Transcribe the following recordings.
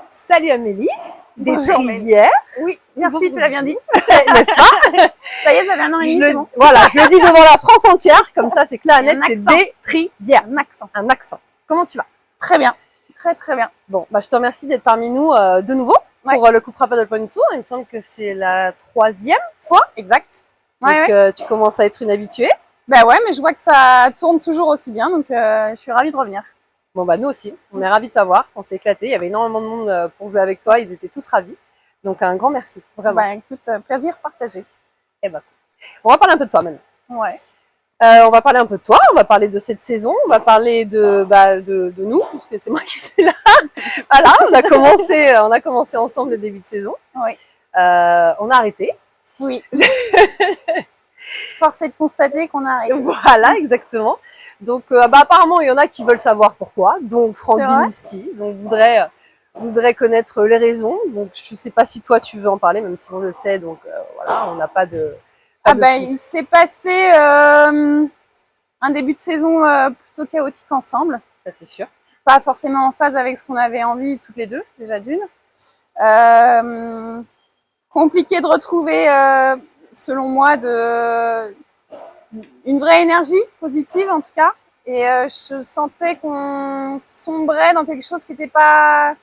Salut Amélie, des Bonjour, Trivières. Oui, merci, tu l'as bien dit. N'est-ce pas? Ça y est, ça fait un an et demi, c'est bon. Voilà, je le dis devant la France entière, comme ça c'est clair et net, c'est accent. des Trivières. Un accent. Un accent. Comment tu vas? Très bien, très très bien. Bon, bah, je te remercie d'être parmi nous de nouveau pour le Cupra Paddle Tour. Il me semble que c'est la 3e fois. Exact. Donc tu commences à être une habituée. Ben ouais, mais je vois que ça tourne toujours aussi bien, donc je suis ravie de revenir. Bon bah nous aussi, on est ravis de t'avoir, on s'est éclaté, il y avait énormément de monde pour jouer avec toi, ils étaient tous ravis. Donc un grand merci, vraiment. Bah écoute, plaisir partagé. Eh ben, on va parler un peu de toi maintenant. Ouais. On va parler un peu de toi, on va parler de cette saison, on va parler de nous, puisque c'est moi qui suis là. Voilà, on a commencé ensemble le début de saison. Oui. On a arrêté. Oui. Force est de constater qu'on a arrêté. Voilà, exactement. Donc apparemment, il y en a qui veulent savoir pourquoi, donc Franck Binisti, donc voudrait connaître les raisons. Donc je sais pas si toi tu veux en parler, même si on le sait, donc voilà, on n'a pas de... il s'est passé un début de saison plutôt chaotique ensemble. Ça c'est sûr. Pas forcément en phase avec ce qu'on avait envie toutes les deux, déjà d'une. Compliqué de retrouver, selon moi, une vraie énergie positive en tout cas. Et je sentais qu'on sombrait dans quelque chose qui n'était pas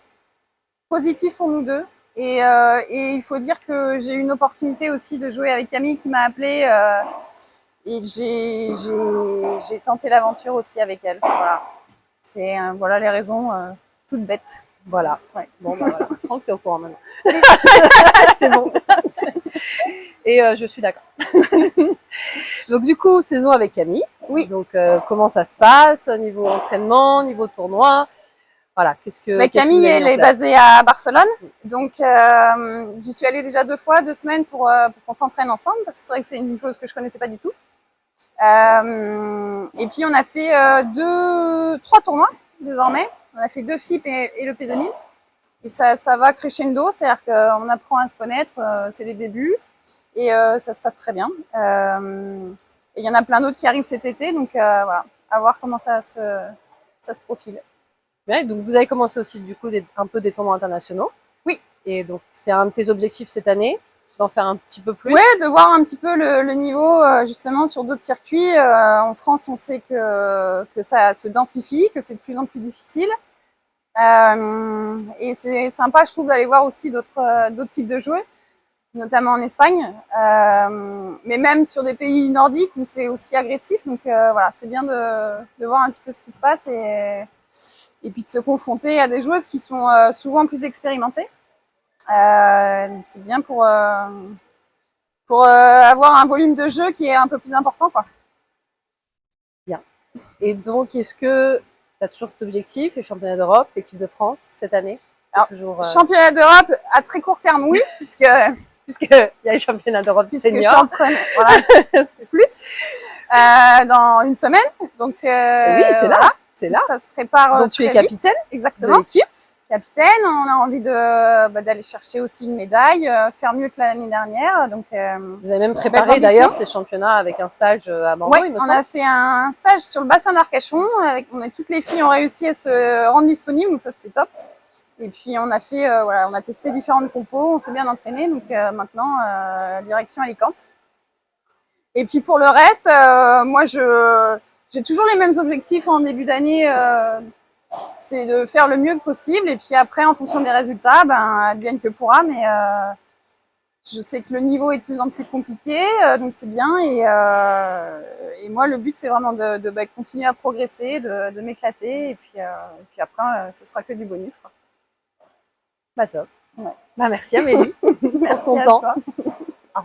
positif pour nous deux. Et il faut dire que j'ai eu une opportunité aussi de jouer avec Camille qui m'a appelée. Et j'ai tenté l'aventure aussi avec elle. Voilà. C'est voilà les raisons toutes bêtes. Voilà. Ouais. Bon, bah voilà. Franck, t'es au courant maintenant. C'est bon. Et je suis d'accord. Donc du coup, saison avec Camille. Oui. Donc comment ça se passe au niveau entraînement, niveau tournoi? Voilà, Camille, elle est basée à Barcelone. Donc j'y suis allée déjà 2 fois, 2 semaines pour qu'on s'entraîne ensemble, parce que c'est vrai que c'est une chose que je connaissais pas du tout. Et puis on a fait 3 tournois désormais. On a fait 2 FIP et le P2000. Et ça va crescendo, c'est-à-dire qu'on apprend à se connaître, c'est les débuts. Et ça se passe très bien. Et il y en a plein d'autres qui arrivent cet été, donc voilà, à voir comment ça se profile. Ouais, donc vous avez commencé aussi du coup un peu des tournois internationaux. Oui. Et donc c'est un de tes objectifs cette année, d'en faire un petit peu plus. Oui, de voir un petit peu le niveau justement sur d'autres circuits. En France, on sait que ça se densifie, que c'est de plus en plus difficile. Et c'est sympa, je trouve, d'aller voir aussi d'autres types de joueurs, notamment en Espagne, mais même sur des pays nordiques où c'est aussi agressif. Donc voilà, c'est bien de voir un petit peu ce qui se passe et puis de se confronter à des joueuses qui sont souvent plus expérimentées. C'est bien pour avoir un volume de jeu qui est un peu plus important, quoi. Bien. Et donc, est-ce que tu as toujours cet objectif, les championnats d'Europe, l'équipe de France cette année? Alors, toujours, championnat d'Europe à très court terme, oui, puisque il y a les championnats d'Europe seniors. Voilà, plus dans une semaine. Donc oui, c'est là. C'est là. Ça se prépare. Donc tu es capitaine. Exactement. De l'équipe. Capitaine. On a envie d'aller chercher aussi une médaille, faire mieux que l'année dernière. Donc vous avez même préparé d'ailleurs ces championnats avec un stage à Bordeaux. Oui, on a fait un stage sur le bassin d'Arcachon. Toutes les filles ont réussi à se rendre disponibles, donc ça c'était top. Et puis on a fait, voilà, on a testé différentes compos, on s'est bien entraîné, donc maintenant direction Alicante. Et puis pour le reste, moi j'ai toujours les mêmes objectifs en début d'année, c'est de faire le mieux possible. Et puis après, en fonction des résultats, advienne que pourra. Mais je sais que le niveau est de plus en plus compliqué, donc c'est bien. Et moi, le but c'est vraiment de continuer à progresser, de m'éclater. Et puis après, ce sera que du bonus, quoi. Bah top. Ouais. Bah merci Amélie. Merci content. à toi.